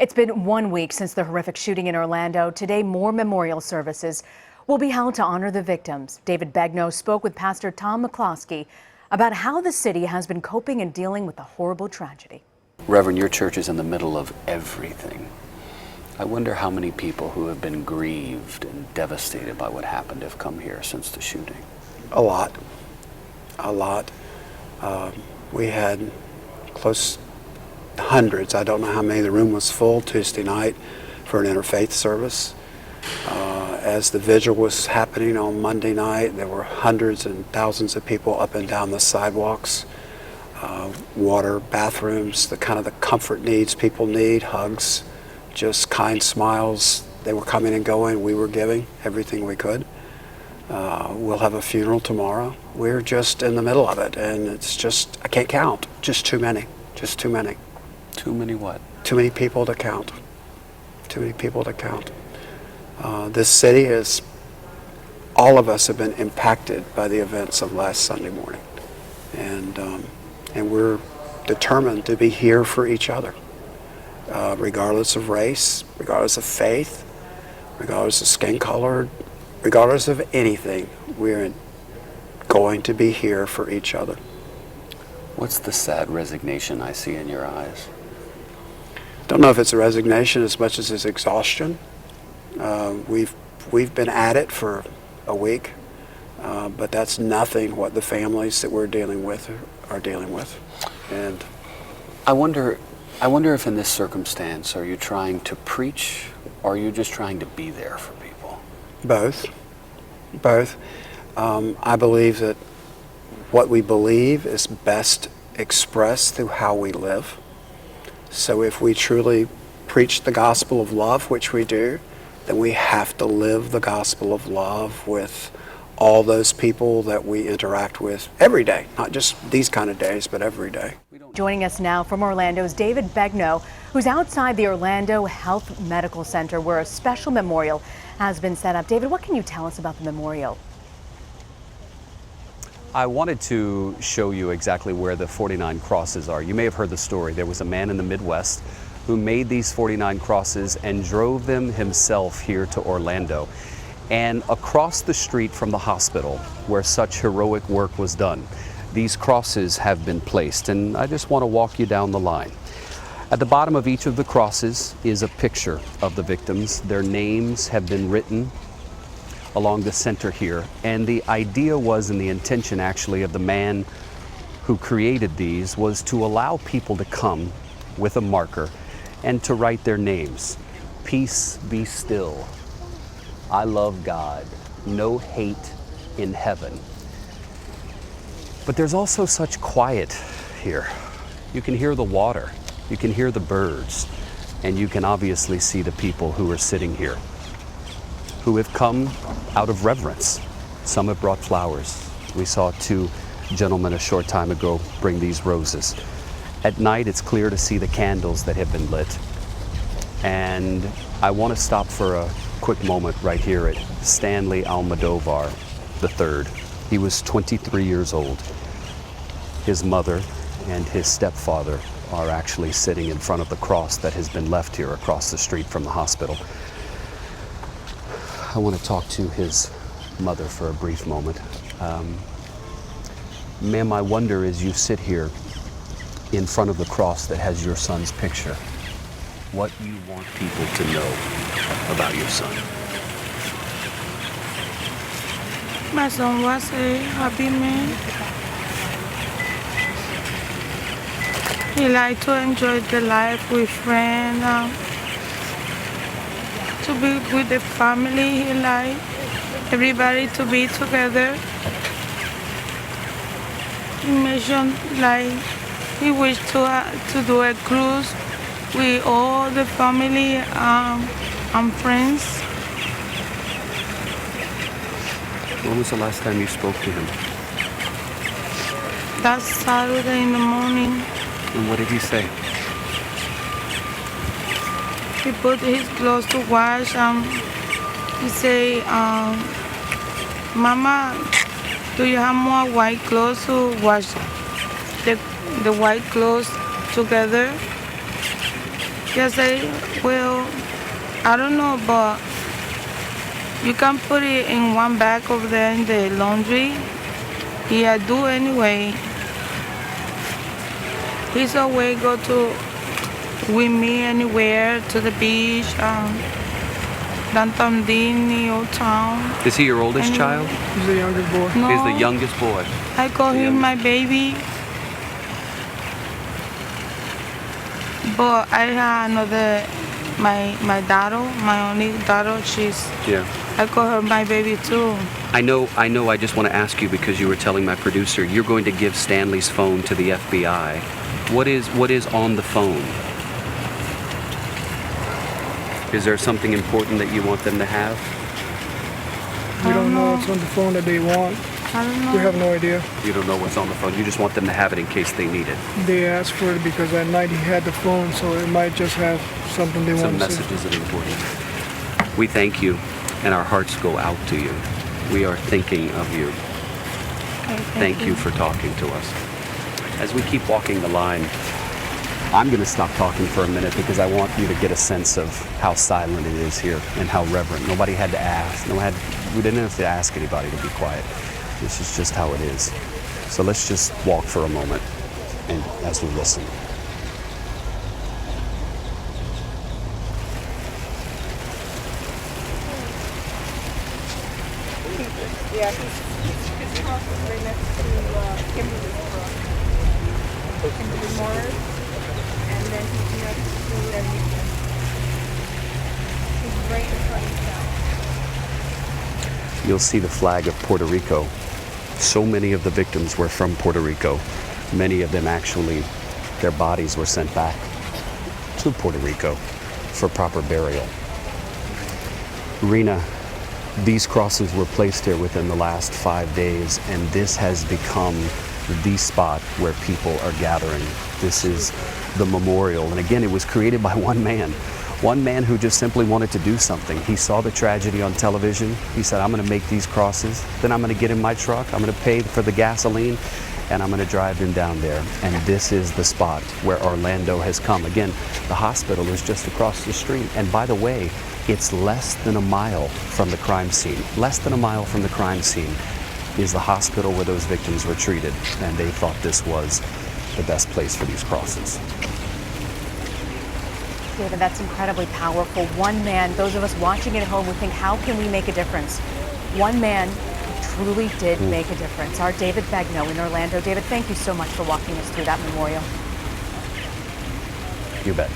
It's been 1 week since the horrific shooting in Orlando. Today, more memorial services will be held to honor the victims. David Begnaud spoke with Pastor Tom McCloskey about how the city has been coping and dealing with the horrible tragedy. Reverend, your church is in the middle of everything. I wonder how many people who have been grieved and devastated by what happened have come here since the shooting. A lot. We had close hundreds. I don't know how many. The room was full Tuesday night for an interfaith service. As the vigil was happening on Monday night, there were hundreds and thousands of people up and down the sidewalks. Water, bathrooms, the kind of the comfort needs people need, hugs, just kind smiles. They were coming and going. We were giving everything we could. We'll have a funeral tomorrow. We're just in the middle of it, and it's just, I can't count. Just too many. Just too many. Too many what? Too many people to count. Too many people to count. This city is, all of us have been impacted by the events of last Sunday morning. And we're determined to be here for each other, regardless of race, regardless of faith, regardless of skin color, regardless of anything. We're going to be here for each other. What's the sad resignation I see in your eyes? Don't know if it's a resignation as much as it's exhaustion. We've been at it for a week, but that's nothing what the families that we're dealing with are dealing with. And I wonder if in this circumstance, are you trying to preach, or are you just trying to be there for people? Both. I believe that what we believe is best expressed through how we live. So if we truly preach the gospel of love, which we do, then we have to live the gospel of love with all those people that we interact with every day, not just these kind of days, but every day. Joining us now from Orlando is David Begnaud, who's outside the Orlando Health Medical Center, where a special memorial has been set up. David, what can you tell us about the memorial? I wanted to show you exactly where the 49 crosses are. You may have heard the story. There was a man in the Midwest who made these 49 crosses and drove them himself here to Orlando. And across the street from the hospital where such heroic work was done, these crosses have been placed, and I just want to walk you down the line. At the bottom of each of the crosses is a picture of the victims. Their names have been written along the center here, and the idea was, and the intention actually of the man who created these, was to allow people to come with a marker and to write their names. Peace be still. I love God. No hate in heaven. But there's also such quiet here. You can hear the water, you can hear the birds, and you can obviously see the people who are sitting here, who have come out of reverence. Some have brought flowers. We saw two gentlemen a short time ago bring these roses. At night, it's clear to see the candles that have been lit. And I want to stop for a quick moment right here at Stanley Almodovar III. He was 23 years old. His mother and his stepfather are actually sitting in front of the cross that has been left here across the street from the hospital. I want to talk to his mother for a brief moment. Ma'am, I wonder, as you sit here in front of the cross that has your son's picture, what you want people to know about your son. My son was a happy man. He liked to enjoy the life with friends, to be with the family. He liked everybody to be together. He mentioned like he wished to do a cruise with all the family and friends. When was the last time you spoke to him? That Saturday in the morning. And what did he say? He put his clothes to wash and he say, Mama, do you have more white clothes to wash the white clothes together? Yes, I don't know, but you can put it in one bag over there in the laundry. Yeah, I do anyway. He's always go to with me anywhere, to the beach, downtown Disney, Old Town. Is he your oldest child? He's the youngest boy. No, He's the youngest boy. I call him my baby. But I have another, my daughter, my only daughter, Yeah. I call her my baby too. I know, I just want to ask you because you were telling my producer you're going to give Stanley's phone to the FBI. What is on the phone? Is there something important that you want them to have? We don't know what's on the phone that they want. I don't know. We have no idea. You don't know what's on the phone. You just want them to have it in case they need it. They asked for it because at night he had the phone, so it might just have something they Some want to see. messages that are important. We thank you, and our hearts go out to you. We are thinking of you. Okay, Thank you for talking to us. As we keep walking the line, I'm going to stop talking for a minute because I want you to get a sense of how silent it is here and how reverent. Nobody had to ask. We didn't have to ask anybody to be quiet. This is just how it is. So let's just walk for a moment and as we listen. Yeah, his house is right next to Kimberly's Brook. Kimberly Morris, and then he's next to Remington. He's right in front of town. You'll see the flag of Puerto Rico. So many of the victims were from Puerto Rico. Many of them actually, their bodies were sent back to Puerto Rico for proper burial. Rena, these crosses were placed here within the last 5 days, and this has become the spot where people are gathering. This is the memorial, and again, it was created by one man who just simply wanted to do something. He saw the tragedy on television. He said, I'm going to make these crosses, then I'm going to get in my truck, I'm going to pay for the gasoline, and I'm going to drive them down there. And this is the spot where Orlando has come. Again, the hospital is just across the street, and by the way, it's less than a mile from the crime scene. Less than a mile from the crime scene is the hospital where those victims were treated, and they thought this was the best place for these crosses. David, that's incredibly powerful. One man, those of us watching it at home, we think, how can we make a difference? One man who truly did make a difference. Our David Begnaud in Orlando. David, thank you so much for walking us through that memorial. You bet.